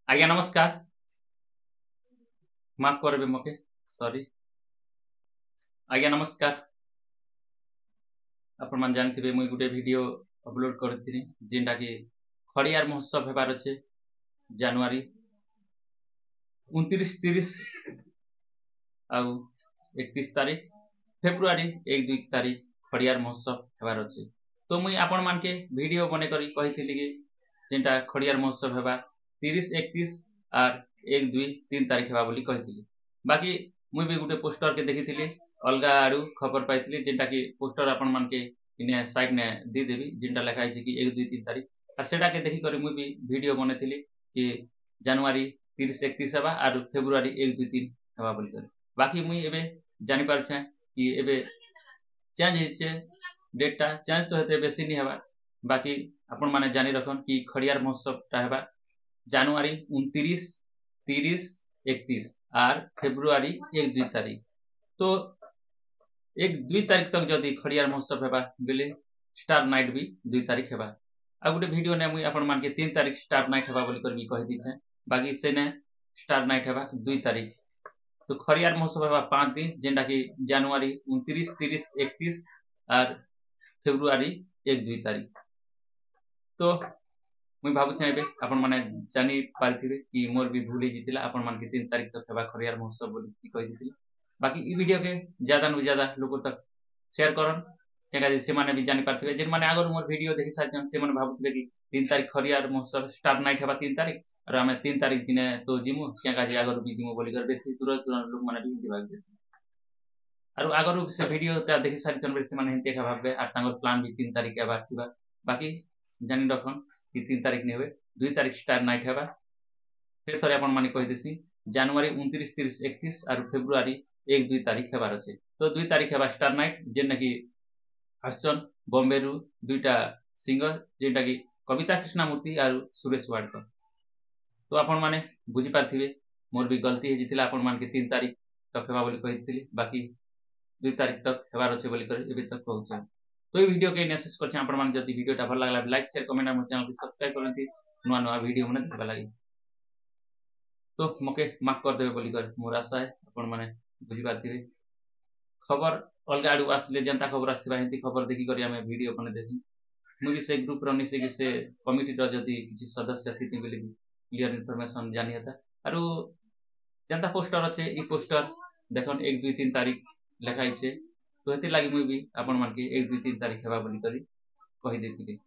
आज्ञा नमस्कार। माफ करबे मके सॉरी। आज्ञा नमस्कार। आपण मान जानथिबे मुई गुटे वीडियो अपलोड करथिनी जेंटा कि खड़ियार महोत्सव हेबार अछि जनवरी 29 30 आउ 31 तारीख फेब्रुआरी 1 2 तारीख खड़ियार महोत्सव हेबार अछि। तो मुई आपण मान के वीडियो बने करी कहिथिली कि जेंटा खड़ियार महोत्सव हेबा 30 31 आर 1 2 3 तारीख हेबा बोली कहिथिली। बाकी मुई भी गुटे पोस्टर के देखिथिली अलगा आडू खबर पाइथिली जेंटा कि पोस्टर आपण मान के इने साइड ने दे देबी जेंटा लिखा है कि 1 2 3 तारीख आ सेटा के देखि करी मुई भी वीडियो बनेथिली कि जनवरी 30 31 हेबा आर फेब्रुआरी 1 2 3 हेबा बोली करी। बाकी मुई एबे जानि पारछे कि एबे चेंज हेचे डेटटा चेंज तो हेते बेसी नि हेबा। बाकी आपण माने जानि रखन कि खड़ियार महोत्सव टा हेबा जनवरी 29 30 31 आर फेब्रुआरी 1 2 तारीख। तो 1 2 तारीख तक जदि खड़ियार महोत्सव हेबा बेले स्टार नाइट भी 2 तारीख हेबा। आ गुटे वीडियो ने मुई आपण मान के 3 तारीख स्टार नाइट हेबा बोली कर भी कहि दिथे। बाकी सेने स्टार नाइट हेबा 2 तारीख। तो खड़ियार महोत्सव हेबा 5 दिन जेंटा कि जनवरी 29 30 31 आर फेब्रुआरी 1 2 तारीख। तो मुई भाबुछे एबे आपण माने जानि पारथिबे कि मोर भी भूल जितिला आपण मान के 3 तारीख तक हेबा खड़ियार महोत्सव बोली कहि दिथिली। बाकी ई वीडियो के ज्यादा नु ज्यादा लोग तक शेयर करन केगा जे से माने भी जानि पारथिबे जेन माने आगर मोर वीडियो देखि सारिछन से माने भाबुथिबे कि 3 तारीख खड़ियार महोत्सव स्टार नाइट हेबा 3 तारीख और आमे 3 तारीख दिने तो जिमु केगा जे आगर भी जिमु बोली कर बेसी तुरंत लोग माने भी दिबाक देसी। आरो आगर से वीडियो ता देखि सारिछन बेले से माने हेते का भाबबे आ तांगर प्लान भी 3 तारीख हेबा थिबा। बाकी जानि रखन कि 3 तारीख ने होबे 2 तारीख स्टार नाइट हेबा। फिर थरे आपण माने कहि देसी जनवरी 29 30 31 आर फेब्रुआरी 1 2 तारीख हेबार अछि। तो 2 तारीख हेबा स्टार नाइट जेन कि आसचन बॉम्बे रु दुईटा सिंगर जेंटा कि कविता कृष्णमूर्ति आर सुरेश वाडकर। तो आपण माने बुझी पारथिबे मोर भी गलती हे जितिला आपण मान के 3 तारीख तक हेबा बोली कहिथिली बाकी 2 तारीख तक हेबार अछि बोली कर एबे तक कहउछन। तो ई वीडियो के मेसेज करछन आपण मान जदि वीडियोटा भल लागला लाइक शेयर कमेंट आ मोर चैनल के सब्सक्राइब करंती नुआ नुआ वीडियो मने देखबा लागि। तो मके माफ कर देबे बोली कर मोर आशा है आपण माने बुझी पारथिबे। खबर अलगा आडू आसले जनता खबर आसथिबा हेंती खबर देखि करी आमे वीडियो बने देसी। मुई भी से ग्रुप रो मिसे कि से कमिटी रो जदि किछि सदस्य थिति बेले क्लियर इन्फॉर्मेशन जानि हता। आरो जनता पोस्टर अच्छे ई पोस्टर देखन 1 2 3 तारीख लेखाइछे। तो हेति लागि मुई भी आपण मान के 1 2 3 तारीख हेबा बोली करी कहि देथिली।